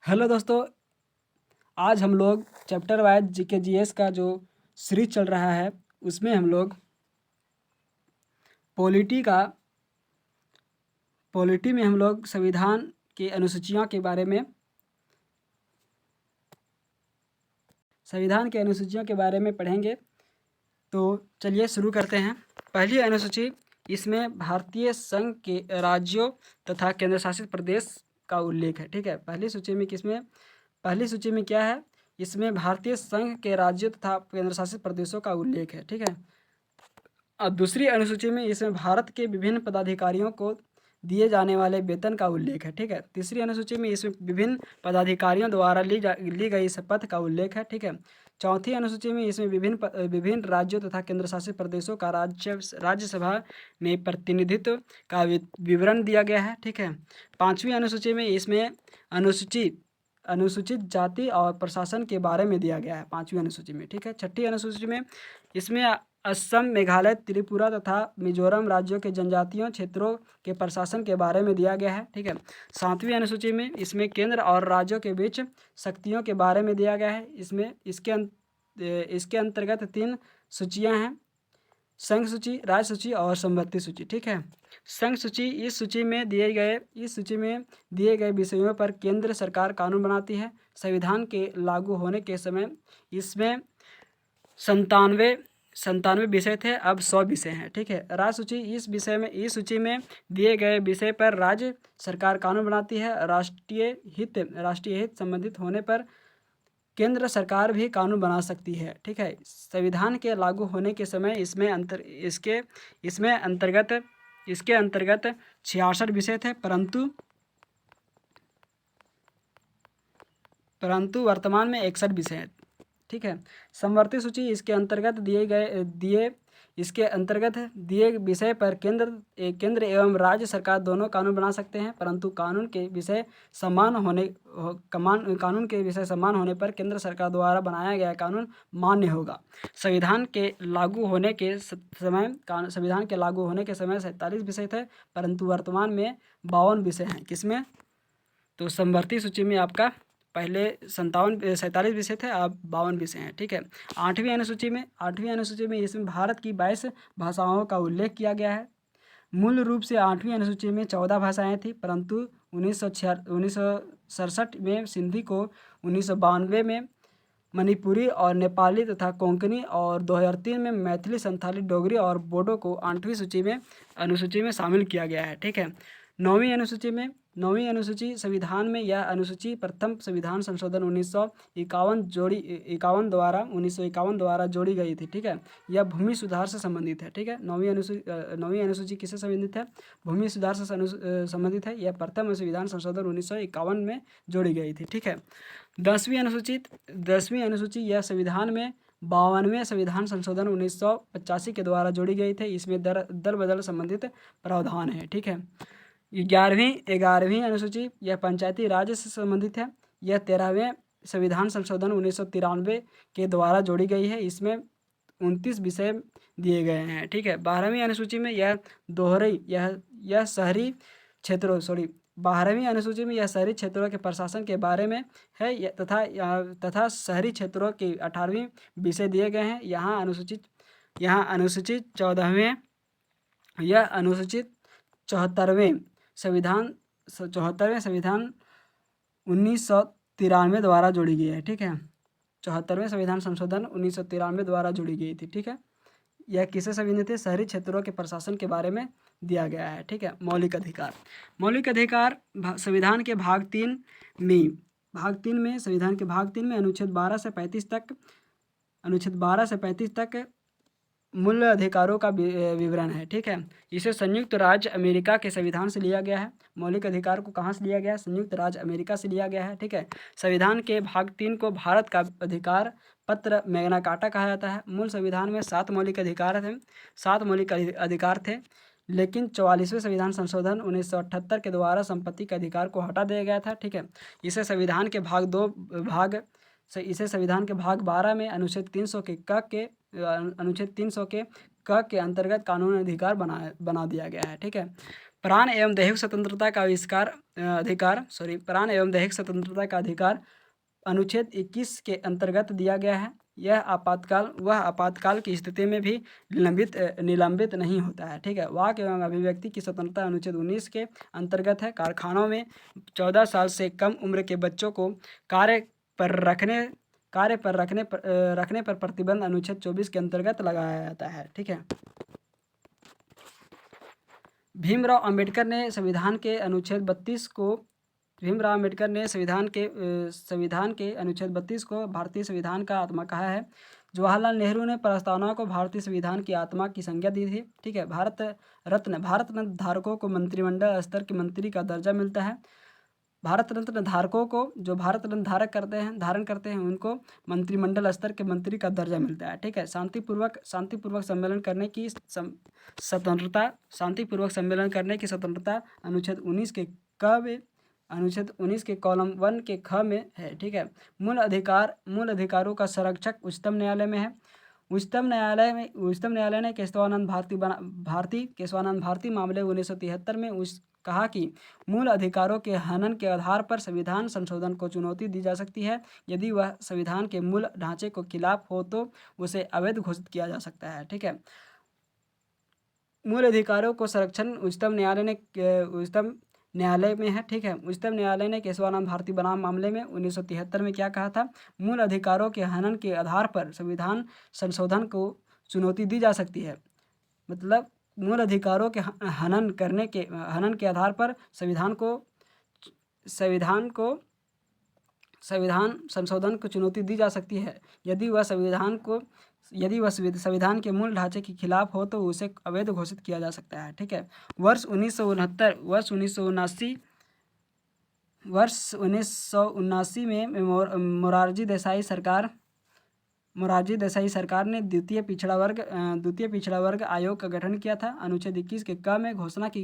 Hello दोस्तों, आज हम लोग चैप्टर वाइज जीके जीएस का जो सीरीज चल रहा है उसमें हम लोग पॉलिटी में हम लोग संविधान की अनुसूचियों के बारे में पढ़ेंगे। तो चलिए शुरू करते हैं। पहली अनुसूची, इसमें भारतीय संघ के राज्यों तथा केंद्र शासित प्रदेश का उल्लेख है। ठीक है, पहली सूची में क्या है? इसमें भारतीय संघ के राज्यों तथा केंद्र शासित प्रदेशों का उल्लेख है। ठीक है, अब दूसरी अनुसूची में इसमें भारत के विभिन्न पदाधिकारियों को दिए जाने वाले वेतन का उल्लेख है। ठीक है, तीसरी अनुसूची में इसमें विभिन्न पदाधिकारियों द्वारा ली गई शपथ का उल्लेख है। ठीक है, चौथी अनुसूची में इसमें विभिन्न राज्यों तथा केंद्र शासित प्रदेशों का राज्यसभा में प्रतिनिधित्व का विवरण दिया गया है। ठीक है, पाँचवीं अनुसूची में इसमें अनुसूचित जाति और प्रशासन के बारे में दिया गया है, पाँचवीं अनुसूची में। ठीक है, छठी अनुसूची में इसमें असम, मेघालय, त्रिपुरा तथा मिजोरम राज्यों के जनजातीय क्षेत्रों के प्रशासन के बारे में दिया गया है। ठीक है, सातवीं अनुसूची में इसमें केंद्र और राज्यों के बीच शक्तियों के बारे में दिया गया है। इसके अंतर्गत 3 सूचियां हैं: संघ सूची, राज्य सूची और समवर्ती सूची। ठीक है, संघ सूची, इस सूची में दिए गए विषयों पर केंद्र सरकार कानून बनाती है। संविधान के लागू होने के समय इसमें 97 विषय थे, अब 100 विषय हैं। ठीक है, राज्य सूची, इस सूची में दिए गए विषय पर राज्य सरकार कानून बनाती है। राष्ट्रीय हित संबंधित होने पर केंद्र सरकार भी कानून बना सकती है। ठीक है, संविधान के लागू होने के समय इसके अंतर्गत 66 विषय थे, परंतु वर्तमान में 61 विषय हैं। ठीक है, समवर्ती सूची, इसके अंतर्गत दिए विषय पर केंद्र एवं राज्य सरकार दोनों कानून बना सकते हैं, परंतु कानून के विषय समान होने पर केंद्र सरकार द्वारा बनाया गया कानून मान्य होगा। संविधान के लागू होने के समय 47 विषय थे, परंतु वर्तमान में 52 विषय हैं। किसमें? तो समवर्ती सूची में आपका पहले 47 विषय थे, अब 52 विषय हैं। ठीक है, आठवीं अनुसूची में इसमें भारत की 22 भाषाओं का उल्लेख किया गया है। मूल रूप से 8वीं अनुसूची में 14 भाषाएं थी, परंतु 1967 में सिंधी को, 1992 में मणिपुरी और नेपाली तथा कोंकणी और 2003 में मैथिली, संथाली, डोगरी और बोडो को 8वीं अनुसूची में शामिल किया गया है। ठीक है, 9वीं अनुसूची संविधान में यह अनुसूची प्रथम संविधान संशोधन 1951 द्वारा जोड़ी गई थी। ठीक है, यह भूमि सुधार से संबंधित है। ठीक है, 9वीं अनुसूची किससे संबंधित है? भूमि सुधार से संबंधित है। यह प्रथम संविधान संशोधन 1951 में जोड़ी गई थी। ठीक है, 10वीं अनुसूची यह संविधान में 52वें संविधान संशोधन 1985 के द्वारा जोड़ी गई थी। इसमें दल बदल संबंधित प्रावधान है। ठीक है, 11वीं अनुसूची यह पंचायती राज से संबंधित है। यह 13वें संविधान संशोधन 1993 के द्वारा जोड़ी गई है। इसमें 29 विषय दिए गए हैं। ठीक है, 12वीं अनुसूची में यह शहरी क्षेत्रों 12वीं अनुसूची में यह शहरी क्षेत्रों के प्रशासन के बारे में है तथा शहरी क्षेत्रों के 18वें विषय दिए गए हैं। यहाँ अनुसूचित 74वें संविधान 1993 द्वारा जोड़ी गई है। ठीक है, 74वें संविधान संशोधन 1993 द्वारा जोड़ी गई थी। ठीक है, यह किससे संबंधित है? शहरी क्षेत्रों के प्रशासन के बारे में दिया गया है। ठीक है, मौलिक अधिकार संविधान के भाग 3 में अनुच्छेद 12 से 35 तक मूल अधिकारों का विवरण है। ठीक है, इसे संयुक्त राज्य अमेरिका के संविधान से लिया गया है। मौलिक अधिकार को कहाँ से लिया गया है? संयुक्त राज्य अमेरिका से लिया गया है। ठीक है, संविधान के भाग 3 को भारत का अधिकार पत्र मैग्ना कार्टा कहा जाता है। मूल संविधान में 7 मौलिक अधिकार थे, लेकिन 44वें संविधान संशोधन 1978 के द्वारा संपत्ति के अधिकार को हटा दिया गया था। ठीक है, इसे संविधान के भाग 12 में अनुच्छेद 300 के अंतर्गत कानूनी अधिकार बना दिया गया है। ठीक है, प्राण एवं दैहिक स्वतंत्रता का प्राण एवं दैहिक स्वतंत्रता का अधिकार अनुच्छेद 21 के अंतर्गत दिया गया है। वह आपातकाल की स्थिति में भी निलंबित नहीं होता है। ठीक है। वाक एवं अभिव्यक्ति की स्वतंत्रता अनुच्छेद 19 के अंतर्गत है। कारखानों में 14 साल से कम उम्र के बच्चों को कार्य पर रखने पर प्रतिबंध अनुच्छेद 24 के अंतर्गत लगाया जाता है। ठीक है। भीमराव अंबेडकर ने संविधान के अनुच्छेद 32 को भारतीय संविधान का आत्मा कहा है। जवाहरलाल नेहरू ने प्रस्तावना को भारतीय संविधान की आत्मा की संज्ञा दी थी। ठीक है। भारत रत्न धारकों को मंत्रिमंडल स्तर के मंत्री का दर्जा मिलता है। भारत रत्न धारकों को, जो भारत रत्न धारण करते हैं उनको मंत्रिमंडल स्तर के मंत्री का दर्जा मिलता है। ठीक है। शांतिपूर्वक सम्मेलन करने की स्वतंत्रता अनुच्छेद 19 के कॉलम 1 के ख में है। ठीक है। मूल अधिकारों का संरक्षक उच्चतम न्यायालय में है। उच्चतम न्यायालय ने केशवानंद भारती मामले 1973 में कहा कि मूल अधिकारों के हनन के आधार पर संविधान संशोधन को चुनौती दी जा सकती है। यदि वह संविधान के मूल ढांचे को खिलाफ हो तो उसे अवैध घोषित किया जा सकता है। ठीक है। मूल अधिकारों को संरक्षण उच्चतम न्यायालय में है। ठीक है। उच्चतम न्यायालय ने केशवानंद भारती बनाम मामले में 1973 में क्या कहा था? मूल अधिकारों के हनन के आधार पर संविधान संशोधन को चुनौती दी जा सकती है। मतलब मूल अधिकारों के हनन के आधार पर संविधान संशोधन को चुनौती दी जा सकती है। यदि वह संविधान के मूल ढांचे के खिलाफ हो तो उसे अवैध घोषित किया जा सकता है। ठीक है। वर्ष 1979 में मोरारजी देसाई सरकार ने द्वितीय पिछड़ा वर्ग आयोग का गठन किया था। अनुच्छेद 21 के क में घोषणा की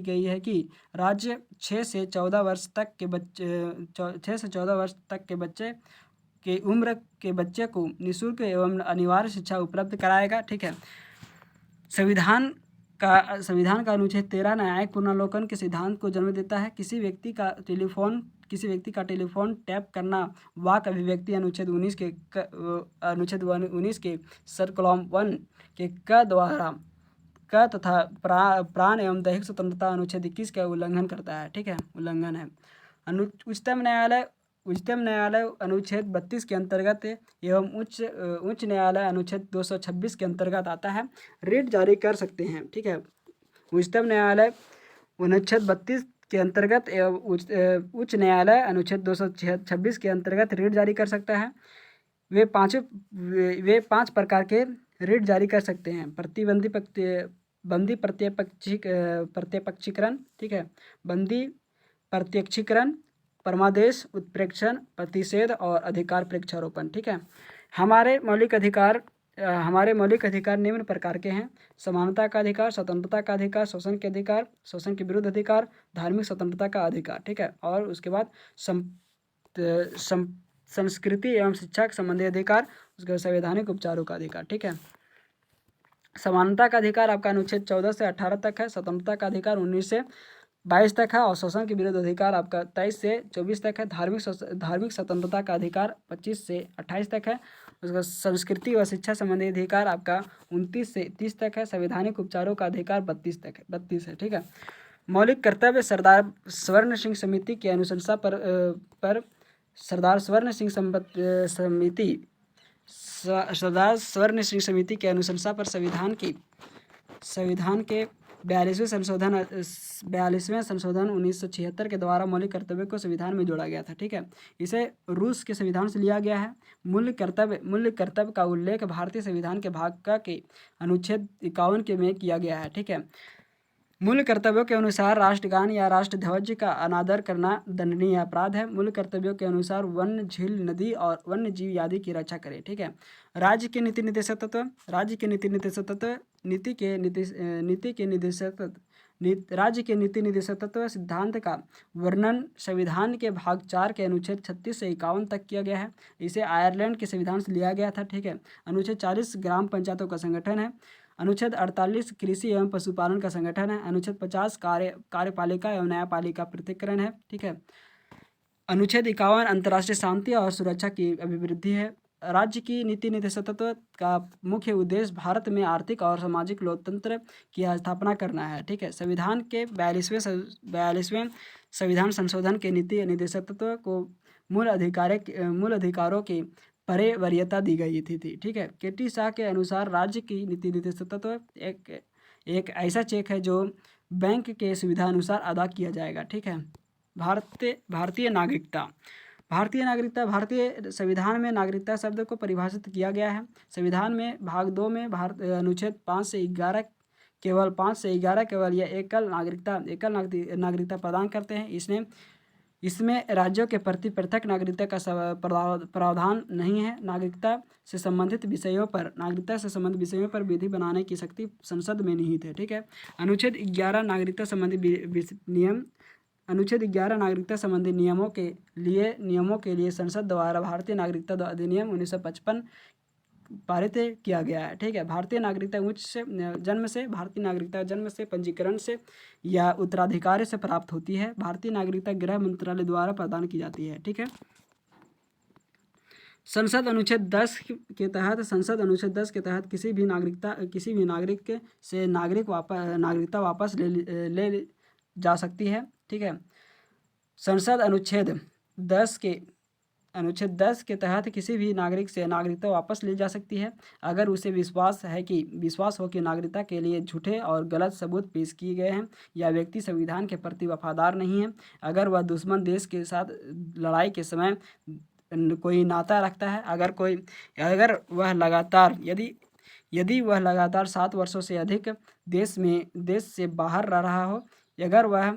गई है कि राज्य 6 से 14 वर्ष तक के उम्र के बच्चे को निःशुल्क एवं अनिवार्य शिक्षा उपलब्ध कराएगा। ठीक है। संविधान का अनुच्छेद 13 न्यायिक पुनर्विलोकन के सिद्धांत को जन्म देता है। किसी व्यक्ति का टेलीफोन टैप करना वाक अभिव्यक्ति अनुच्छेद 19 के कॉलम 1 के क द्वारा तथा प्राण एवं दैहिक स्वतंत्रता अनुच्छेद 21 का उल्लंघन करता है। ठीक है। उल्लंघन है। उच्चतम न्यायालय अनुच्छेद 32 के अंतर्गत एवं उच्च न्यायालय अनुच्छेद 226 के अंतर्गत आता है। रिट जारी कर सकते हैं। ठीक है। उच्चतम न्यायालय अनुच्छेद 32 के अंतर्गत एवं उच्च न्यायालय अनुच्छेद 226 के अंतर्गत रिट जारी कर सकता है। वे पांच प्रकार के रिट जारी कर सकते हैं। बंदी प्रत्यपक्षीकरण। ठीक है। बंदी प्रत्यक्षीकरण, परमादेश, उत्प्रेक्षण, प्रतिषेध और अधिकार प्रेक्षारोपण। ठीक है। हमारे मौलिक अधिकार निम्न प्रकार के हैं। समानता का अधिकार, स्वतंत्रता का अधिकार, शोषण के विरुद्ध अधिकार, धार्मिक स्वतंत्रता का अधिकार। ठीक है। और उसके बाद संस्कृति एवं शिक्षा के संबंधी अधिकार, उसके बाद संवैधानिक उपचारों का अधिकार। ठीक है। समानता का अधिकार आपका अनुच्छेद 14 से 18 तक है। स्वतंत्रता का अधिकार 19 से 22 तक है। और शोषण के विरुद्ध अधिकार आपका 23 से 24 तक है। धार्मिक स्वतंत्रता का अधिकार 25 से 28 तक है। उसका संस्कृति व शिक्षा संबंधी अधिकार आपका 29 से 30 तक है। संवैधानिक उपचारों का अधिकार 32 है। ठीक है। मौलिक कर्तव्य सरदार स्वर्ण सिंह समिति की अनुशंसा पर सरदार स्वर्ण सिंह समिति के अनुशंसा पर संविधान के 42वें संशोधन 1976 के द्वारा मौलिक कर्तव्य को संविधान में जोड़ा गया था। ठीक है। इसे रूस के संविधान से लिया गया है। मूल्य कर्तव्य का उल्लेख भारतीय संविधान के भाग के अनुच्छेद 51 के में किया गया है। ठीक है। मूल कर्तव्यों के अनुसार राष्ट्रगान या राष्ट्रध्वज का अनादर करना दंडनीय अपराध है। मूल कर्तव्यों के अनुसार वन, झील, नदी और वन्य जीव आदि की रक्षा करें। ठीक है। राज्य के नीति निर्देशक तत्व सिद्धांत का वर्णन संविधान के भाग 4 के अनुच्छेद 36 से 51 तक किया गया है। इसे आयरलैंड के संविधान से लिया गया था। ठीक है। अनुच्छेद 40 ग्राम पंचायतों का संगठन है। अनुच्छेद 48 कृषि एवं पशुपालन का संगठन है। अनुच्छेद 50 कार्यपालिका एवं न्यायपालिका पृथक्करण है, ठीक है। अनुच्छेद 51 अंतर्राष्ट्रीय शांति और सुरक्षा की अभिवृद्धि है। राज्य की नीति निर्देशकत्व का मुख्य उद्देश्य भारत में आर्थिक और सामाजिक लोकतंत्र की स्थापना करना है, ठीक है। संविधान के 42वें संविधान संशोधन के नीति निर्देशकत्व को मूल अधिकारों की परे वरीयता दी गई थी, ठीक है। के.टी. शाह के अनुसार राज्य की नीति निर्देशकत्व एक ऐसा चेक है जो बैंक के सुविधा अनुसार अदा किया जाएगा, ठीक है। भारतीय नागरिकता भारतीय संविधान में नागरिकता शब्द को परिभाषित किया गया है। संविधान में भाग 2 में अनुच्छेद 5 से 11 केवल यह एकल नागरिकता प्रदान करते हैं। इसमें राज्यों के प्रति पृथक नागरिकता का प्रावधान नहीं है। नागरिकता से संबंधित विषयों पर विधि बनाने की शक्ति संसद में निहित है, ठीक है। अनुच्छेद 11 नागरिकता संबंधी नियमों के लिए संसद द्वारा भारतीय नागरिकता अधिनियम 1955 पारित किया गया है, ठीक है। भारतीय नागरिकता जन्म से, पंजीकरण से या उत्तराधिकार से प्राप्त होती है। भारतीय नागरिकता गृह मंत्रालय द्वारा प्रदान की जाती है, ठीक है। संसद अनुच्छेद 10 के तहत किसी भी नागरिक से नागरिकता वापस ले जा सकती है, ठीक है। संसद अनुच्छेद 10 के तहत किसी भी नागरिक से नागरिकता वापस ली जा सकती है अगर उसे विश्वास हो कि नागरिकता के लिए झूठे और गलत सबूत पेश किए गए हैं या व्यक्ति संविधान के प्रति वफादार नहीं है, अगर वह दुश्मन देश के साथ लड़ाई के समय कोई नाता रखता है, यदि वह लगातार 7 वर्षों से अधिक देश से बाहर रह रहा हो, अगर वह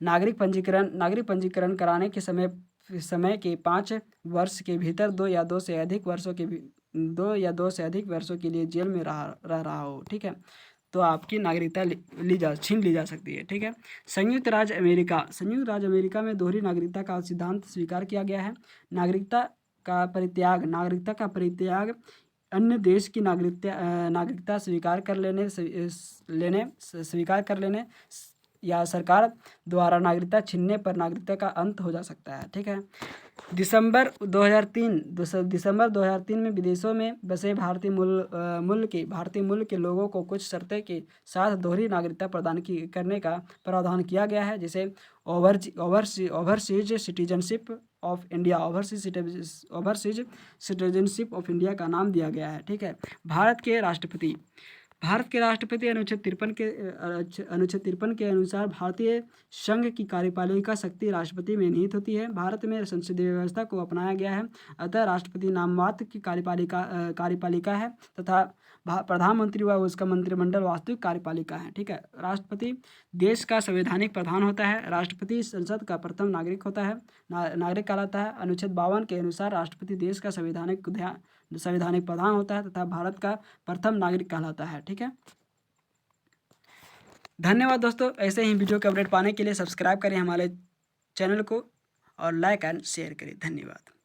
नागरिक पंजीकरण कराने के समय के 5 वर्ष के भीतर 2 या 2 से अधिक वर्षों के लिए जेल में रह रहा हो, ठीक है, तो आपकी नागरिकता छीन ली जा सकती है, ठीक है। संयुक्त राज्य अमेरिका में दोहरी नागरिकता का सिद्धांत स्वीकार किया गया है। नागरिकता का परित्याग अन्य देश की नागरिकता स्वीकार कर लेने या सरकार द्वारा नागरिकता छीनने पर नागरिकता का अंत हो जा सकता है, ठीक है। दिसंबर 2003 में विदेशों में बसे भारतीय मूल के लोगों को कुछ शर्तें के साथ दोहरी नागरिकता प्रदान करने का प्रावधान किया गया है, जिसे ओवरसीज सिटीजनशिप ऑफ इंडिया का नाम दिया गया है, ठीक है। भारत के राष्ट्रपति अनुच्छेद 53 के अनुसार भारतीय संघ की कार्यपालिका शक्ति राष्ट्रपति में निहित होती है। भारत में संसदीय व्यवस्था को अपनाया गया है, अतः राष्ट्रपति नाम मात्र की कार्यपालिका है तथा प्रधानमंत्री व उसका मंत्रिमंडल वास्तविक कार्यपालिका है, ठीक है। राष्ट्रपति देश का संवैधानिक प्रधान होता है। राष्ट्रपति संसद का प्रथम नागरिक कहलाता है। अनुच्छेद 52 के अनुसार राष्ट्रपति देश का संवैधानिक प्रधान होता है तथा भारत का प्रथम नागरिक कहलाता है, ठीक है। धन्यवाद दोस्तों। ऐसे ही वीडियो के अपडेट पाने के लिए सब्सक्राइब करें हमारे चैनल को और लाइक एंड शेयर करें। धन्यवाद।